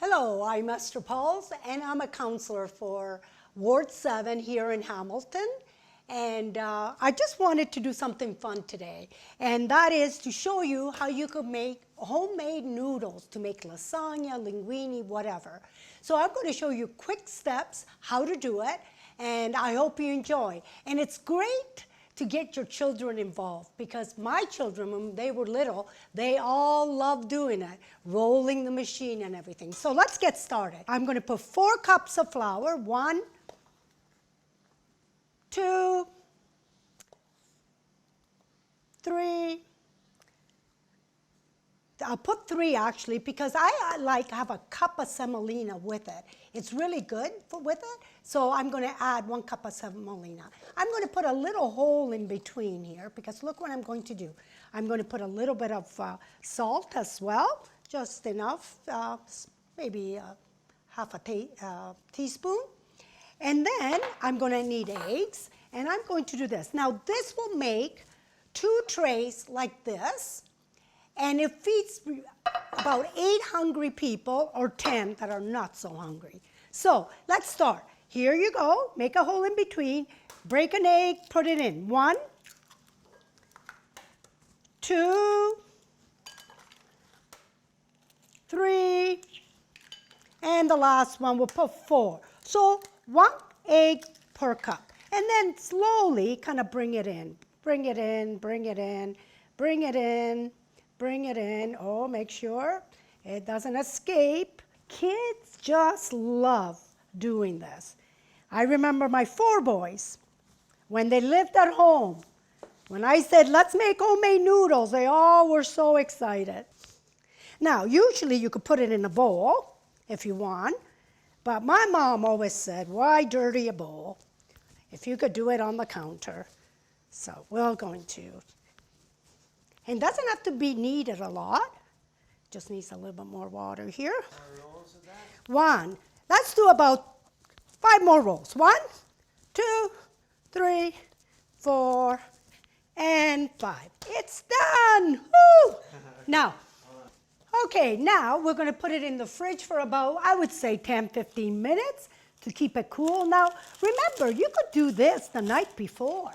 Hello, I'm Esther Pauls, and I'm a counselor for Ward 7 here in Hamilton. And I just wanted to do something fun today, and that is to show you how you could make homemade noodles to make lasagna, linguine, whatever. So I'm going to show you quick steps how to do it, and I hope you enjoy. And it's great to get your children involved, because my children, when they were little, they all loved doing it, rolling the machine and everything. So let's get started. I'm going to put 4 cups of flour. 1, 2, 3. I'll put 3 actually, because I like have a cup of semolina with it. It's really good with it. So I'm going to add 1 cup of semolina. I'm going to put a little hole in between here, because look what I'm going to do. I'm going to put a little bit of salt as well, just enough, maybe half a teaspoon. And then I'm going to need eggs, and I'm going to do this. Now this will make 2 trays like this. And it feeds about 8 hungry people, or 10 that are not so hungry. So let's start. Here you go. Make a hole in between. Break an egg, put it in. 1, 2, 3, and the last one we'll put 4. So 1 egg per cup. And then slowly kind of bring it in. Bring it in, bring it in, bring it in. Bring it in. Oh, make sure it doesn't escape. Kids just love doing this. I remember my 4 boys, when they lived at home, when I said, let's make homemade noodles, they all were so excited. Now, usually you could put it in a bowl if you want, but my mom always said, why dirty a bowl if you could do it on the counter? So we're going to. And it doesn't have to be kneaded a lot. Just needs a little bit more water here. 1. Let's do about 5 more rolls. 1, 2, 3, 4, and 5. It's done! Woo! Now, okay, now we're going to put it in the fridge for about, I would say, 10, 15 minutes to keep it cool. Now, remember, you could do this the night before,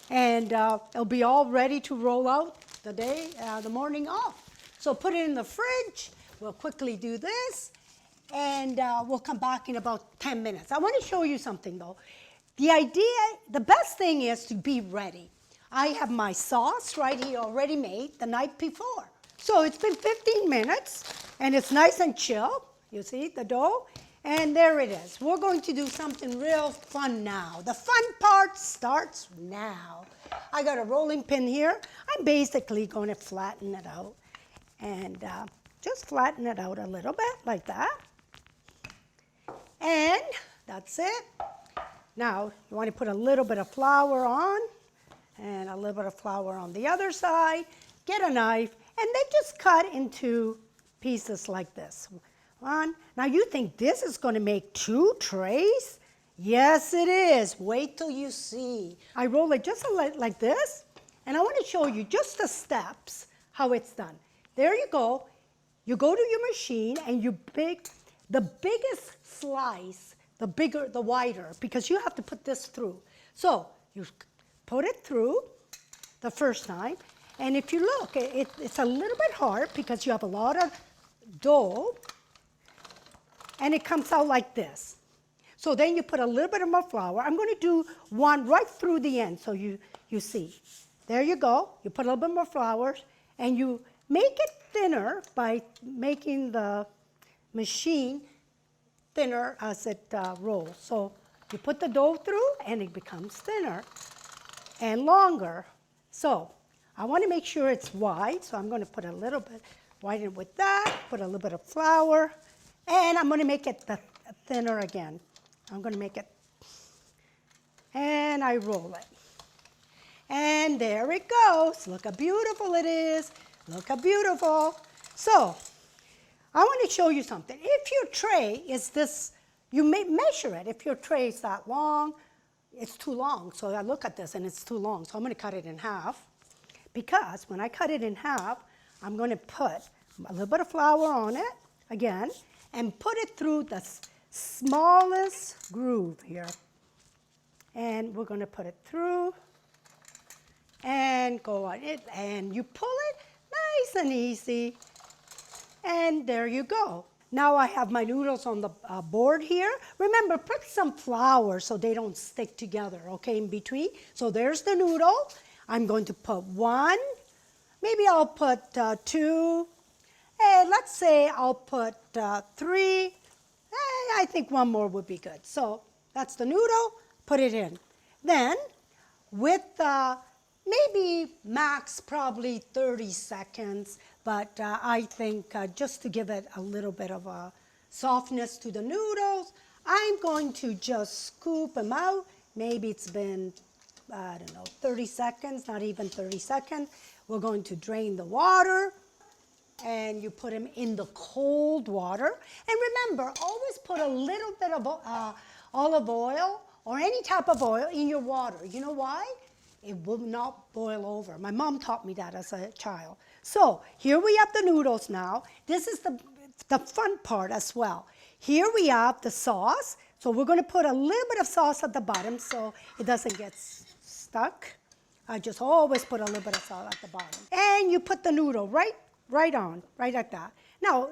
and it'll be all ready to roll out the morning off. So put it in the fridge. We'll quickly do this, and we'll come back in about 10 minutes. I want to show you something though. The best thing is to be ready. I have my sauce right here already made the night before. So it's been 15 minutes, and it's nice and chill. You see the dough? And there it is. We're going to do something real fun now. The fun part starts now. I got a rolling pin here. I'm basically going to flatten it out. And just flatten it out a little bit like that. And that's it. Now, you want to put a little bit of flour on, and a little bit of flour on the other side. Get a knife, and then just cut into pieces like this. 1. Now you think this is going to make 2 trays? Yes, it is. Wait till you see. I roll it just like this, and I want to show you just the steps, how it's done. There you go. You go to your machine, and you pick the biggest slice, the bigger, the wider, because you have to put this through. So you put it through the first time, and if you look, it's a little bit hard because you have a lot of dough, and it comes out like this. So then you put a little bit of more flour. I'm going to do one right through the end so you see. There you go. You put a little bit more flour, and you make it thinner by making the machine thinner as it rolls. So you put the dough through, and it becomes thinner and longer. So I want to make sure it's wide, so I'm going to put a little bit widen with that, put a little bit of flour, and I'm going to make it thinner again. I'm going to make it, and I roll it. And there it goes. Look how beautiful it is. Look how beautiful. So I want to show you something. If your tray is this, you may measure it. If your tray is that long, it's too long. So I look at this, and it's too long. So I'm going to cut it in half, because when I cut it in half, I'm going to put a little bit of flour on it again, and put it through the smallest groove here. And we're going to put it through and go on it. And you pull it nice and easy. And there you go. Now I have my noodles on the board here. Remember, put some flour so they don't stick together, okay, in between. So there's the noodle. I'm going to put one. Maybe I'll put two. Hey, let's say I'll put three. I think one more would be good. So that's the noodle. Put it in. Then with maybe max probably 30 seconds, but I think just to give it a little bit of a softness to the noodles, I'm going to just scoop them out. Maybe it's been, I don't know, 30 seconds, not even 30 seconds. We're going to drain the water, and you put them in the cold water. And remember, always put a little bit of olive oil or any type of oil in your water. You know why? It will not boil over. My mom taught me that as a child. So here we have the noodles now. This is the fun part as well. Here we have the sauce. So we're going to put a little bit of sauce at the bottom so it doesn't get stuck. I just always put a little bit of sauce at the bottom. And you put the noodle right on, right like that. Now,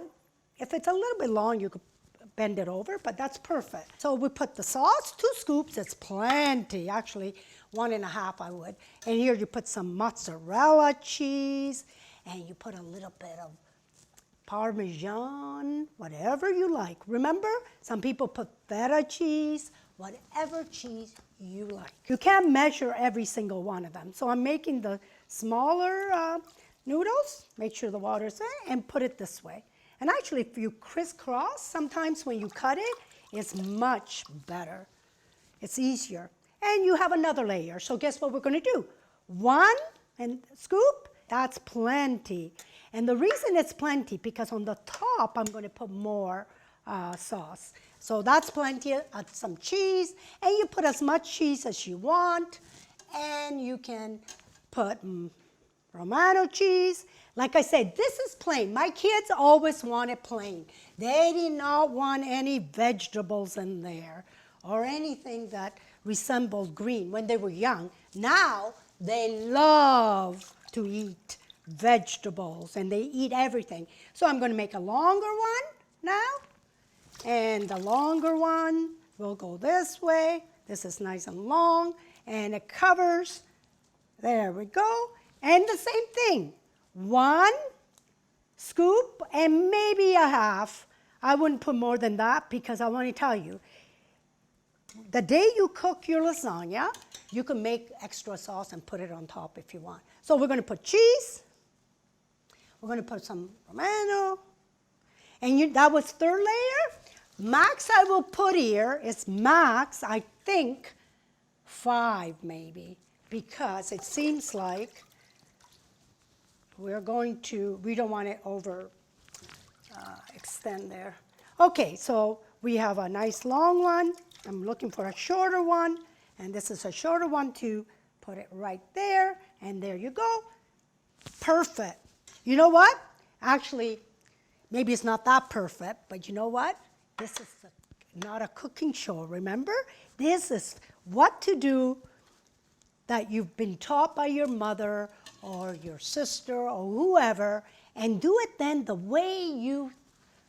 if it's a little bit long, you could bend it over, but that's perfect. So we put the sauce, 2 scoops, it's plenty. Actually, 1.5 I would. And here you put some mozzarella cheese, and you put a little bit of Parmesan, whatever you like. Remember, some people put feta cheese, whatever cheese you like. You can't measure every single one of them. So I'm making the smaller noodles, make sure the water's there, and put it this way. And actually, if you crisscross, sometimes when you cut it, it's much better. It's easier. And you have another layer. So guess what we're going to do? 1 and scoop, that's plenty. And the reason it's plenty, because on the top, I'm going to put more sauce. So that's plenty, some cheese. And you put as much cheese as you want. And you can put Romano cheese. Like I said, this is plain. My kids always wanted plain. They did not want any vegetables in there or anything that resembled green when they were young. Now they love to eat vegetables and they eat everything. So I'm going to make a longer one now. And the longer one will go this way. This is nice and long. And it covers. There we go. And the same thing. 1 scoop and maybe a half. I wouldn't put more than that because I want to tell you, the day you cook your lasagna, you can make extra sauce and put it on top if you want. So we're going to put cheese. We're going to put some Romano. And that was 3rd layer. Max I will put here is max, I think, 5 maybe, because it seems like we don't want it over extend there. Okay, so we have a nice long one. I'm looking for a shorter one, and this is a shorter one to put it right there, and there you go. Perfect. You know what? Actually, maybe it's not that perfect, but you know what? This is not a cooking show, remember? This is what to do that you've been taught by your mother or your sister or whoever, and do it then the way you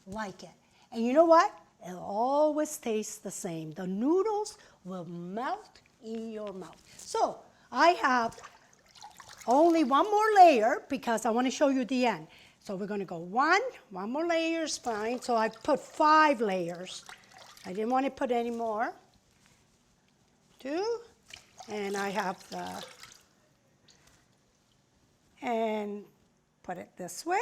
like it. And you know what? It'll always taste the same. The noodles will melt in your mouth. So I have only 1 more layer because I want to show you the end. So we're going to go 1 more layer is fine. So I put 5 layers. I didn't want to put any more. 2, and I have and put it this way.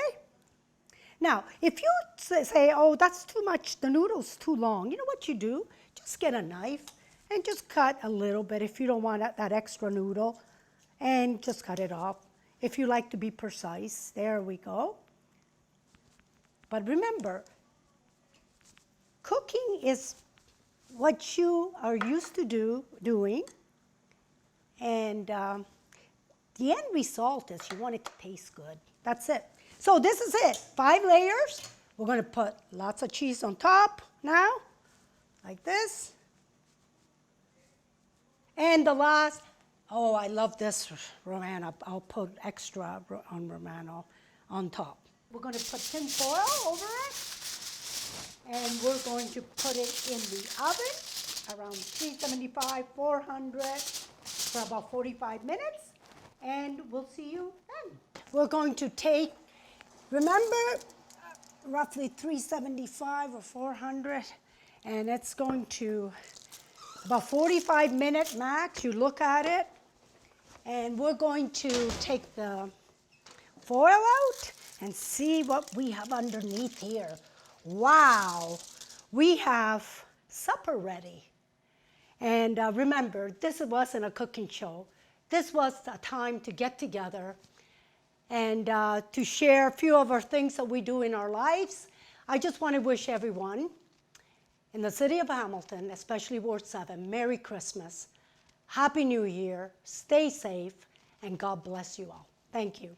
Now, if you say, oh, that's too much, the noodle's too long, you know what you do? Just get a knife and just cut a little bit if you don't want that extra noodle, and just cut it off. If you like to be precise, there we go. But remember, cooking is what you are used to doing, and the end result is you want it to taste good. That's it. So this is it. 5 layers. We're going to put lots of cheese on top now, like this. And the last, oh, I love this Romano. I'll put extra on Romano on top. We're going to put tin foil over it. And we're going to put it in the oven around 375, 400 for about 45 minutes. And we'll see you then. We're going to take, remember, roughly 375 or 400. And it's going to, about 45 minutes max, you look at it. And we're going to take the foil out and see what we have underneath here. Wow, we have supper ready. And remember, this wasn't a cooking show. This was a time to get together and to share a few of our things that we do in our lives. I just want to wish everyone in the city of Hamilton, especially Ward 7, Merry Christmas, Happy New Year, stay safe, and God bless you all. Thank you.